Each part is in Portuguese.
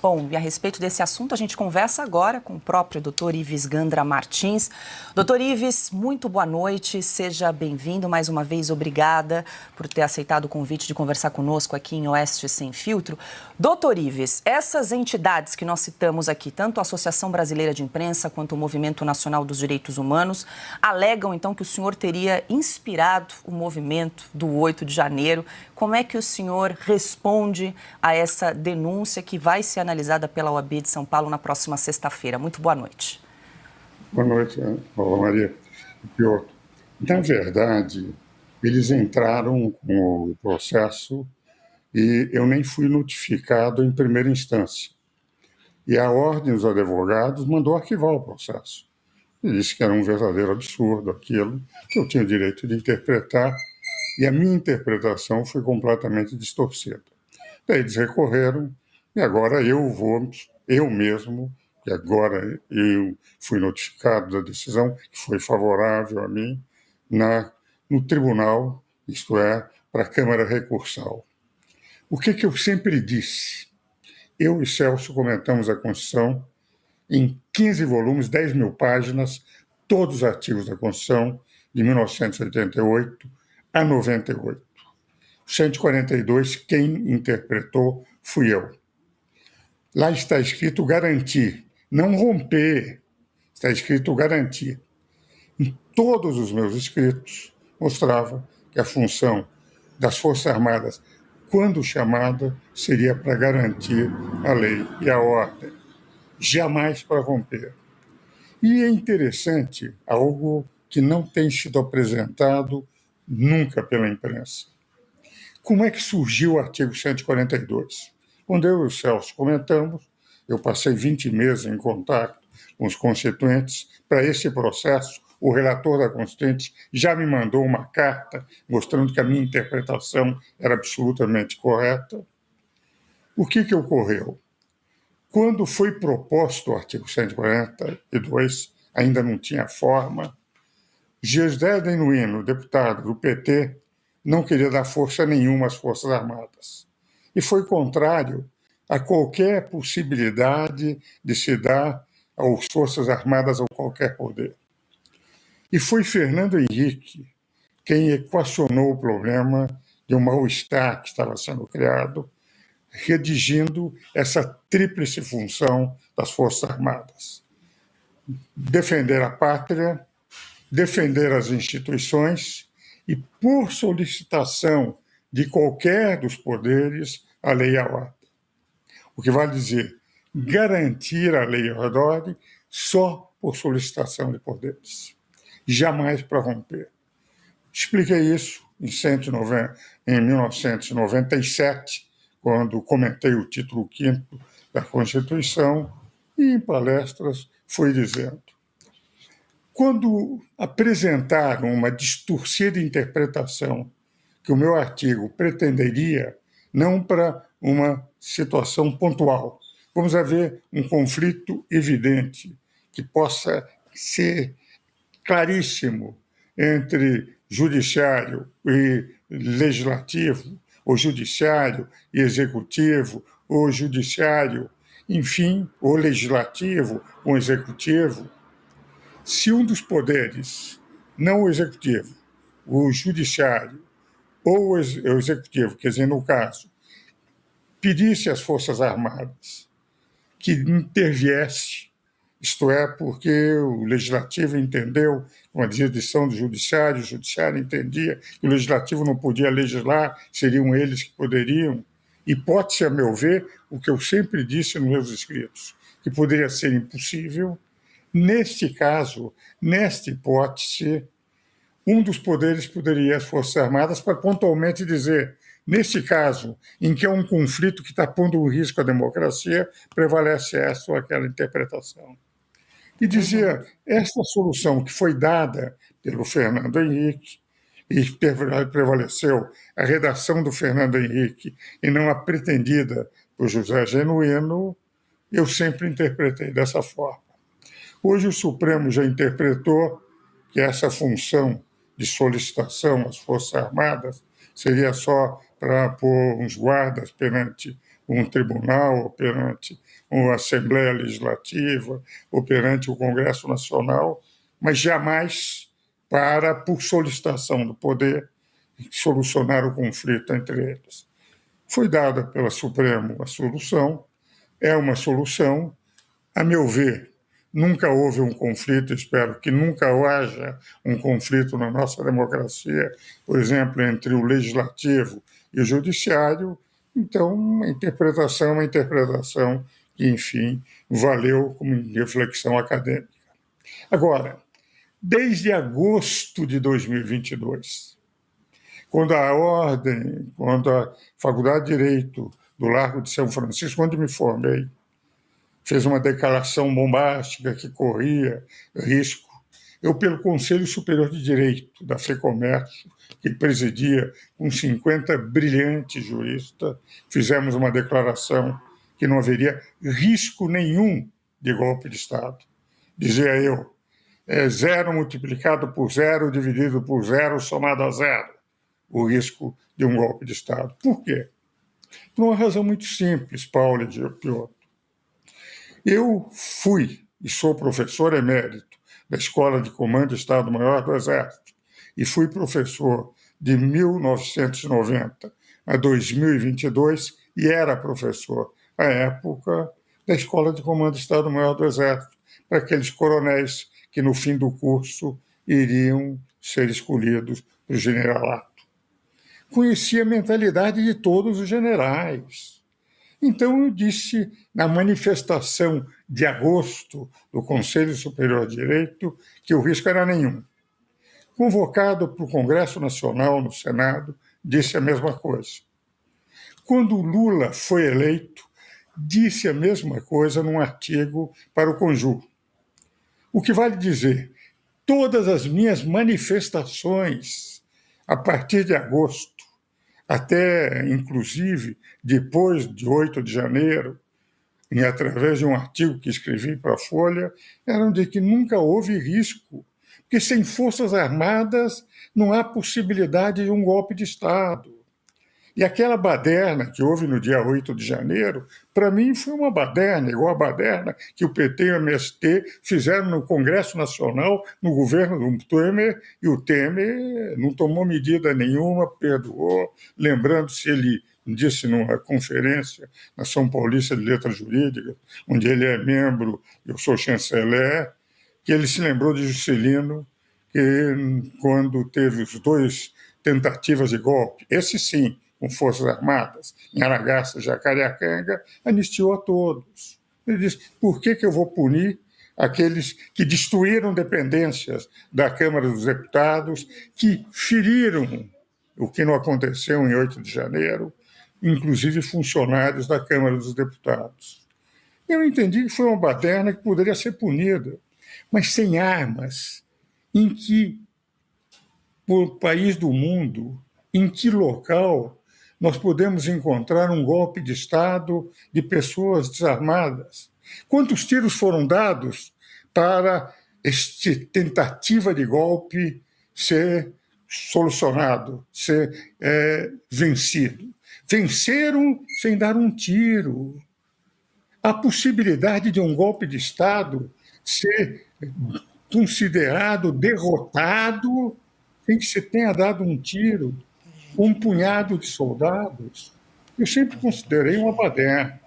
Bom, e a respeito desse assunto, a gente conversa agora com o próprio Dr. Ives Gandra Martins. Dr. Ives, muito boa noite, seja bem-vindo mais uma vez, obrigada por ter aceitado o convite de conversar conosco aqui em Oeste Sem Filtro. Dr. Ives, essas entidades que nós citamos aqui, tanto a Associação Brasileira de Imprensa quanto o Movimento Nacional dos Direitos Humanos, alegam então que o senhor teria inspirado o movimento do 8 de janeiro. Como é que o senhor responde a essa denúncia que vai ser analisada pela OAB de São Paulo na próxima sexta-feira? Muito boa noite. Boa noite, Maria. Piotr. Na verdade, eles entraram com o processo e eu nem fui notificado em primeira instância. E a Ordem dos Advogados mandou arquivar o processo. E disse que era um verdadeiro absurdo aquilo, que eu tinha o direito de interpretar, e a minha interpretação foi completamente distorcida. Daí eles recorreram, e agora eu mesmo, e agora eu fui notificado da decisão, que foi favorável a mim, no tribunal, isto é, para a Câmara Recursal. O que eu sempre disse? Eu e Celso comentamos a Constituição em 15 volumes, 10 mil páginas, todos os artigos da Constituição, de 1988 a 98. 142, quem interpretou fui eu. Lá está escrito garantir, não romper, está escrito garantir. Em todos os meus escritos, mostrava que a função das Forças Armadas, quando chamada, seria para garantir a lei e a ordem, jamais para romper. E é interessante, algo que não tem sido apresentado nunca pela imprensa. Como é que surgiu o artigo 142? Quando eu e o Celso comentamos, eu passei 20 meses em contato com os constituintes para esse processo. O relator da Constituinte já me mandou uma carta mostrando que a minha interpretação era absolutamente correta. O que ocorreu? Quando foi proposto o artigo 142, ainda não tinha forma, José Genuíno, deputado do PT, não queria dar força nenhuma às Forças Armadas. E foi contrário a qualquer possibilidade de se dar às Forças Armadas ou qualquer poder. E foi Fernando Henrique quem equacionou o problema de um mal-estar que estava sendo criado, redigindo essa tríplice função das Forças Armadas: defender a pátria, defender as instituições e, por solicitação de qualquer dos poderes, a lei e a ordem. O que vale dizer, garantir a lei e a ordem só por solicitação de poderes, jamais para romper. Expliquei isso em 1997, quando comentei o título 5º da Constituição, e em palestras fui dizendo: quando apresentaram uma distorcida interpretação que o meu artigo pretenderia, não para uma situação pontual, vamos haver um conflito evidente que possa ser claríssimo entre judiciário e legislativo, ou judiciário e executivo, ou judiciário, enfim, ou legislativo ou executivo. Se um dos poderes, não o executivo, o judiciário ou o executivo, quer dizer, no caso, pedisse às Forças Armadas que interviesse, isto é, porque o legislativo entendeu uma jurisdição do judiciário, o judiciário entendia que o legislativo não podia legislar, seriam eles que poderiam. E pode-se, a meu ver, o que eu sempre disse nos meus escritos, que poderia ser impossível. Neste caso, nesta hipótese, um dos poderes poderia as Forças Armadas para pontualmente dizer: neste caso, em que é um conflito que está pondo em risco a democracia, prevalece essa ou aquela interpretação. E dizia, essa solução que foi dada pelo Fernando Henrique, e prevaleceu a redação do Fernando Henrique e não a pretendida por José Genuíno, eu sempre interpretei dessa forma. Hoje o Supremo já interpretou que essa função de solicitação às Forças Armadas seria só para pôr uns guardas perante um tribunal, ou perante uma Assembleia Legislativa, ou perante o Congresso Nacional, mas jamais para, por solicitação do poder, solucionar o conflito entre eles. Foi dada pela Supremo a solução, é uma solução, a meu ver, nunca houve um conflito, espero que nunca haja um conflito na nossa democracia, por exemplo, entre o legislativo e o judiciário. Então, a interpretação é uma interpretação que, enfim, valeu como reflexão acadêmica. Agora, desde agosto de 2022, quando a Faculdade de Direito do Largo de São Francisco, onde me formei, fez uma declaração bombástica que corria risco. Eu, pelo Conselho Superior de Direito da FEComércio, que presidia com 50 brilhantes juristas, fizemos uma declaração que não haveria risco nenhum de golpe de Estado. Dizia eu, zero multiplicado por zero, dividido por zero, somado a zero, o risco de um golpe de Estado. Por quê? Por uma razão muito simples, Paulo e Piotr. Eu fui e sou professor emérito da Escola de Comando de Estado-Maior do Exército e fui professor de 1990 a 2022 e era professor, à época, da Escola de Comando de Estado-Maior do Exército, para aqueles coronéis que, no fim do curso, iriam ser escolhidos para o generalato. Conhecia a mentalidade de todos os generais. Então, eu disse, na manifestação de agosto do Conselho Superior de Direito, que o risco era nenhum. Convocado para o Congresso Nacional, no Senado, disse a mesma coisa. Quando Lula foi eleito, disse a mesma coisa num artigo para o Conjur. O que vale dizer, todas as minhas manifestações, a partir de agosto, até, inclusive, depois de 8 de janeiro, e através de um artigo que escrevi para a Folha, eram de que nunca houve risco, porque sem Forças Armadas não há possibilidade de um golpe de Estado. E aquela baderna que houve no dia 8 de janeiro, para mim foi uma baderna, igual a baderna que o PT e o MST fizeram no Congresso Nacional, no governo do Temer, e o Temer não tomou medida nenhuma, perdoou, lembrando-se, ele disse numa conferência na São Paulista de Letras Jurídicas, onde ele é membro, eu sou chanceler, que ele se lembrou de Juscelino, que quando teve os dois tentativas de golpe, esse sim, com Forças Armadas, em Aragaça, Jacareacanga, anistiou a todos. Ele disse, por que eu vou punir aqueles que destruíram dependências da Câmara dos Deputados, que feriram o que não aconteceu em 8 de janeiro, inclusive funcionários da Câmara dos Deputados. Eu entendi que foi uma baderna que poderia ser punida, mas sem armas, em que país do mundo, em que local nós podemos encontrar um golpe de Estado de pessoas desarmadas? Quantos tiros foram dados para esta tentativa de golpe ser solucionado, ser vencido? Venceram sem dar um tiro. A possibilidade de um golpe de Estado ser considerado derrotado sem que se tenha dado um tiro, um punhado de soldados, eu sempre considerei uma baderna.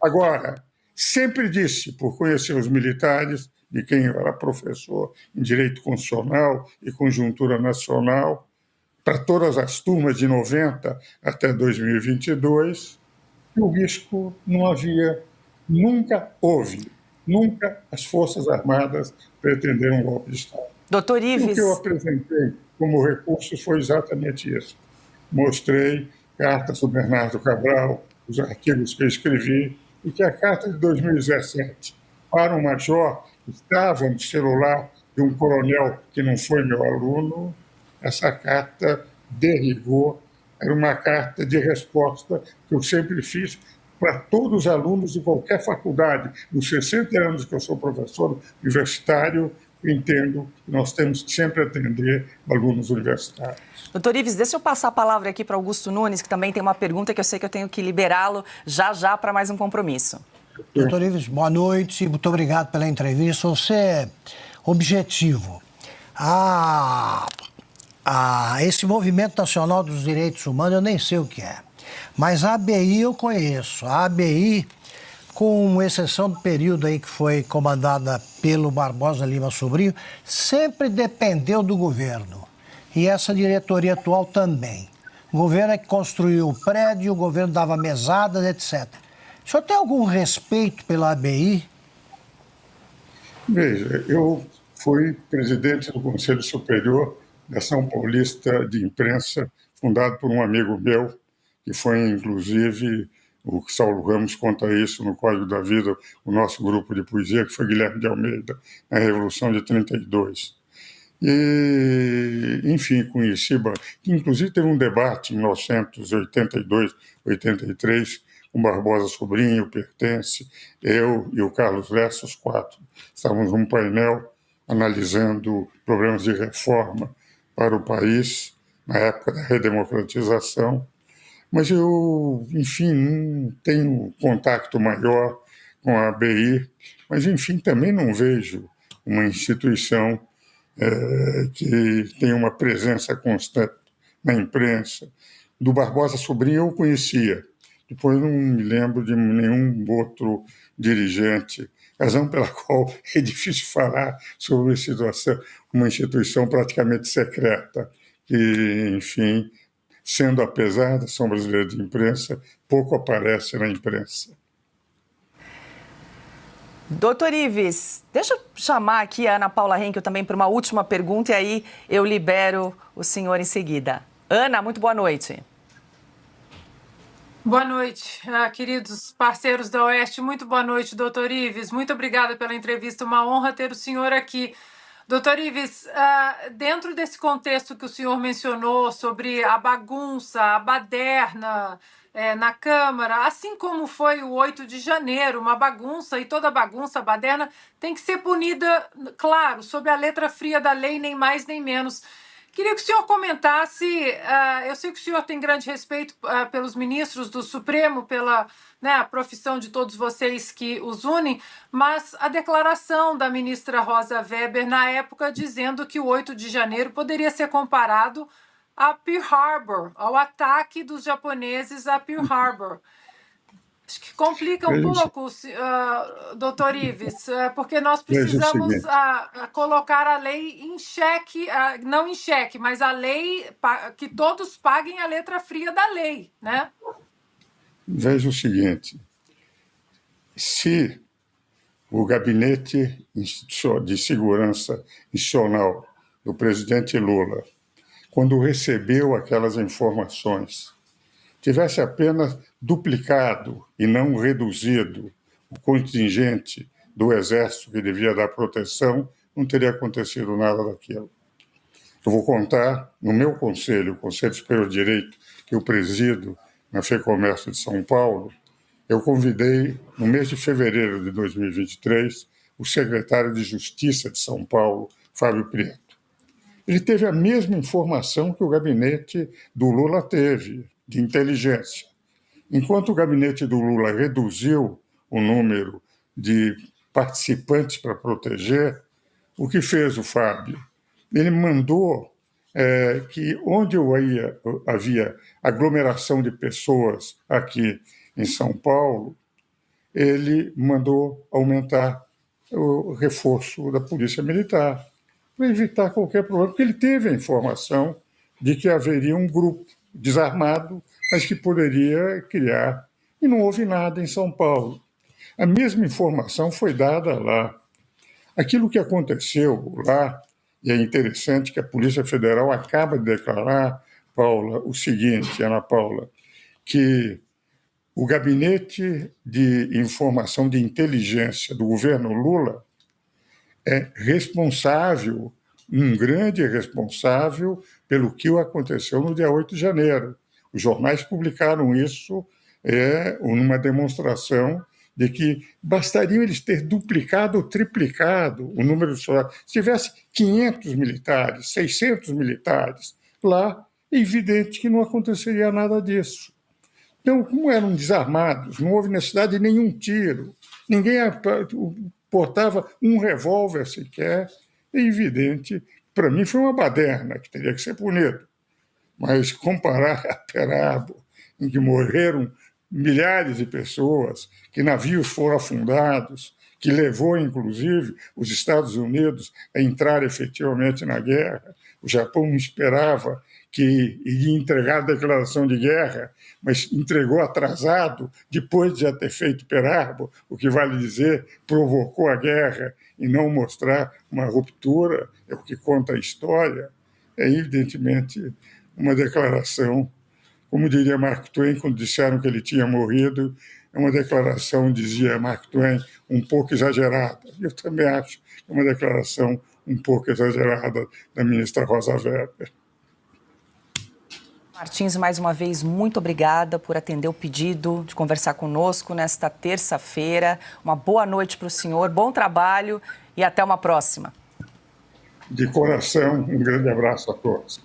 Agora, sempre disse, por conhecer os militares, de quem eu era professor em Direito Constitucional e Conjuntura Nacional, para todas as turmas de 90 até 2022, o risco não havia, nunca houve, nunca as Forças Armadas pretenderam um golpe de Estado. Doutor Ives... O que eu apresentei como recurso foi exatamente isso. Mostrei cartas do Bernardo Cabral, os artigos que eu escrevi, e que a carta de 2017 para um major que estava no celular de um coronel que não foi meu aluno, essa carta derrigou, era uma carta de resposta que eu sempre fiz para todos os alunos de qualquer faculdade. Nos 60 anos que eu sou professor universitário, entendo que nós temos que sempre atender alunos universitários. Doutor Ives, deixa eu passar a palavra aqui para Augusto Nunes, que também tem uma pergunta que eu sei que eu tenho que liberá-lo já para mais um compromisso. Doutor Ives, boa noite, muito obrigado pela entrevista. Você é objetivo. Esse Movimento Nacional dos Direitos Humanos, eu nem sei o que é. Mas a ABI eu conheço. A ABI, com exceção do período aí que foi comandada pelo Barbosa Lima Sobrinho, sempre dependeu do governo. E essa diretoria atual também. O governo é que construiu o prédio, o governo dava mesadas, etc. O senhor tem algum respeito pela ABI? Veja, eu fui presidente do Conselho Superior da Ação Paulista de Imprensa, fundado por um amigo meu, que foi, inclusive, o Saulo Ramos conta isso no Código da Vida, o nosso grupo de poesia, que foi Guilherme de Almeida, na Revolução de 32. E, enfim, conheci, inclusive teve um debate em 1982, 83, com Barbosa Sobrinho, Pertence, eu e o Carlos Lessa, os quatro, estávamos num painel analisando problemas de reforma para o país, na época da redemocratização, mas eu, enfim, não tenho contato maior com a ABI, mas, enfim, também não vejo uma instituição que tem uma presença constante na imprensa. Do Barbosa Sobrinho eu o conhecia, depois não me lembro de nenhum outro dirigente, razão pela qual é difícil falar sobre uma instituição praticamente secreta, que, enfim, sendo apesar da Ação Brasileira de Imprensa, pouco aparece na imprensa. Doutor Ives, deixa eu chamar aqui a Ana Paula Henkel também para uma última pergunta e aí eu libero o senhor em seguida. Ana, muito boa noite. Boa noite, queridos parceiros da Oeste. Muito boa noite, doutor Ives. Muito obrigada pela entrevista. Uma honra ter o senhor aqui. Doutor Ives, dentro desse contexto que o senhor mencionou sobre a bagunça, a baderna na Câmara, assim como foi o 8 de janeiro, uma bagunça, e toda bagunça, baderna, tem que ser punida, claro, sob a letra fria da lei, nem mais nem menos. Queria que o senhor comentasse, eu sei que o senhor tem grande respeito pelos ministros do Supremo, pela a profissão de todos vocês que os unem, mas a declaração da ministra Rosa Weber na época dizendo que o 8 de janeiro poderia ser comparado a Pearl Harbor, ao ataque dos japoneses a Pearl Harbor. Acho que complica um pouco, doutor Ives, porque nós precisamos colocar a lei em xeque, não em xeque, mas a lei, que todos paguem a letra fria da lei, né? Veja o seguinte, se o Gabinete de Segurança Institucional do presidente Lula, quando recebeu aquelas informações, tivesse apenas duplicado e não reduzido o contingente do Exército que devia dar proteção, não teria acontecido nada daquilo. Eu vou contar, no meu conselho, o Conselho Superior de Direito, que eu presido na FEComércio de São Paulo, eu convidei, no mês de fevereiro de 2023, o secretário de Justiça de São Paulo, Fábio Prieto. Ele teve a mesma informação que o gabinete do Lula teve, de inteligência. Enquanto o gabinete do Lula reduziu o número de participantes para proteger, o que fez o Fábio? Ele mandou que onde havia aglomeração de pessoas aqui em São Paulo, ele mandou aumentar o reforço da Polícia Militar para evitar qualquer problema, porque ele teve a informação de que haveria um grupo desarmado, mas que poderia criar, e não houve nada em São Paulo. A mesma informação foi dada lá. Aquilo que aconteceu lá, e é interessante que a Polícia Federal acaba de declarar, Paula, o seguinte, Ana Paula, que o Gabinete de Informação de Inteligência do governo Lula é responsável, um grande responsável, pelo que aconteceu no dia 8 de janeiro. Os jornais publicaram isso numa demonstração de que bastariam eles ter duplicado ou triplicado o número de soldados. Se tivesse 500 militares, 600 militares lá, é evidente que não aconteceria nada disso. Então, como eram desarmados, não houve necessidade de nenhum tiro, ninguém portava um revólver sequer, é evidente, para mim foi uma baderna que teria que ser punido. Mas comparar a Pearl Harbor, em que morreram milhares de pessoas, que navios foram afundados, que levou, inclusive, os Estados Unidos a entrar efetivamente na guerra. O Japão não esperava que iria entregar a declaração de guerra, mas entregou atrasado, depois de já ter feito Pearl Harbor, o que vale dizer, provocou a guerra e não mostrar uma ruptura, é o que conta a história. É evidentemente uma declaração, como diria Mark Twain, quando disseram que ele tinha morrido, é uma declaração, dizia Mark Twain, um pouco exagerada. Eu também acho que é uma declaração um pouco exagerada da ministra Rosa Weber. Martins, mais uma vez, muito obrigada por atender o pedido de conversar conosco nesta terça-feira. Uma boa noite para o senhor, bom trabalho e até uma próxima. De coração, um grande abraço a todos.